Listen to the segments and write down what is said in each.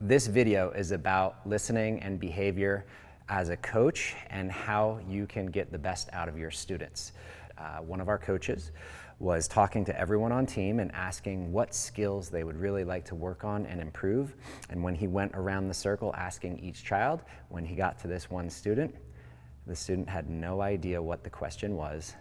This video is about listening and behavior as a coach and how you can get the best out of your students. One of our coaches was talking to everyone on team and asking what skills they would really like to work on and improve. And when he went around the circle asking each child, when he got to this one student, the student had no idea what the question was.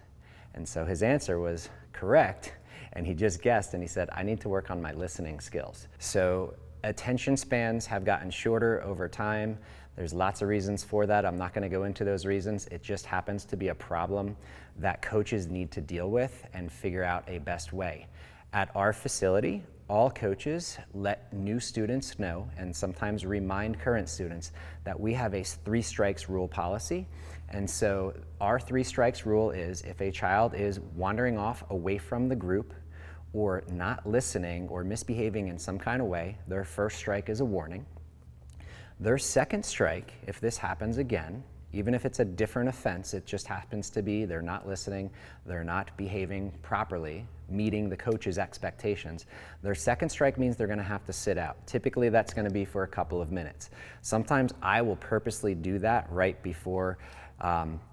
And so his answer was correct, and he just guessed, and he said, I need to work on my listening skills. So attention spans have gotten shorter over time. There's lots of reasons for that. I'm not going to go into those reasons. It just happens to be a problem that coaches need to deal with and figure out a best way. At our facility, all coaches let new students know and sometimes remind current students that we have a 3 strikes rule policy. And so our 3 strikes rule is if a child is wandering off away from the group or not listening or misbehaving in some kind of way, their first strike is a warning. Their second strike, if this happens again, even if it's a different offense, it just happens to be they're not listening, they're not behaving properly, meeting the coach's expectations. Their second strike means they're gonna have to sit out. Typically that's gonna be for a couple of minutes. Sometimes I will purposely do that right before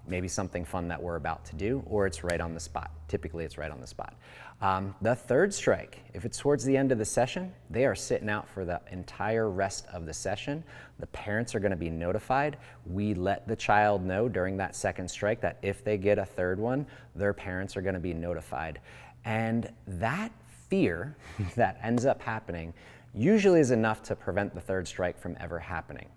maybe something fun that we're about to do, or it's right on the spot. Typically it's right on the spot. The third strike, if it's towards the end of the session, they are sitting out for the entire rest of the session. The parents are going to be notified. We let the child know during that second strike that if they get a third one, their parents are going to be notified. And that fear that ends up happening usually is enough to prevent the third strike from ever happening.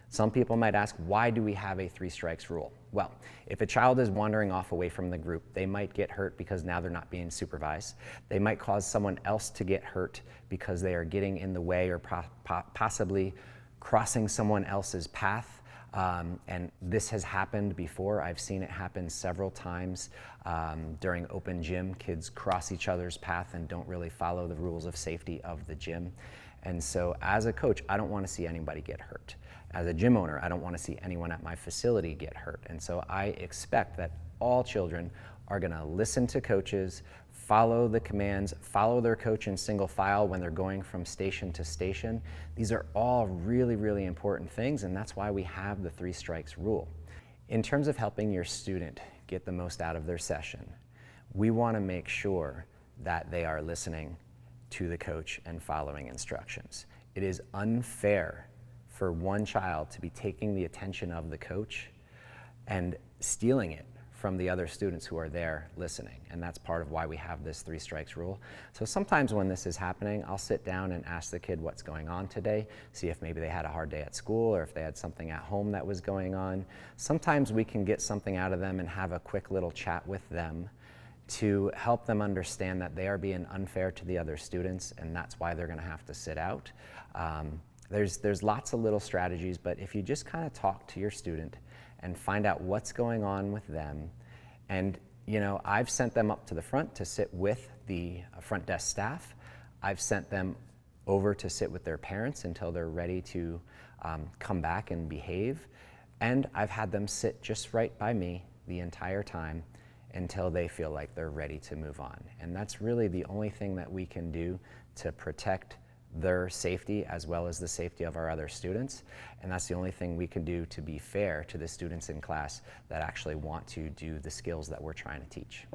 Some people might ask, why do we have a 3 strikes rule? Well, if a child is wandering off away from the group, they might get hurt because now they're not being supervised. They might cause someone else to get hurt because they are getting in the way or possibly crossing someone else's path. And this has happened before. I've seen it happen several times during open gym. Kids cross each other's path and don't really follow the rules of safety of the gym. And so as a coach, I don't want to see anybody get hurt. As a gym owner, I don't want to see anyone at my facility get hurt. And so I expect that all children are going to listen to coaches, follow the commands, follow their coach in single file when they're going from station to station. These are all really, really important things, and that's why we have the 3 strikes rule. In terms of helping your student get the most out of their session, we want to make sure that they are listening to the coach and following instructions. It is unfair for one child to be taking the attention of the coach and stealing it from the other students who are there listening. And that's part of why we have this 3 strikes rule. So sometimes when this is happening, I'll sit down and ask the kid what's going on today, see if maybe they had a hard day at school or if they had something at home that was going on. Sometimes we can get something out of them and have a quick little chat with them to help them understand that they are being unfair to the other students, and that's why they're gonna have to sit out. There's lots of little strategies, but if you just kind of talk to your student and find out what's going on with them, and I've sent them up to the front to sit with the front desk staff. I've sent them over to sit with their parents until they're ready to come back and behave. And I've had them sit just right by me the entire time until they feel like they're ready to move on. And that's really the only thing that we can do to protect their safety as well as the safety of our other students. And that's the only thing we can do to be fair to the students in class that actually want to do the skills that we're trying to teach.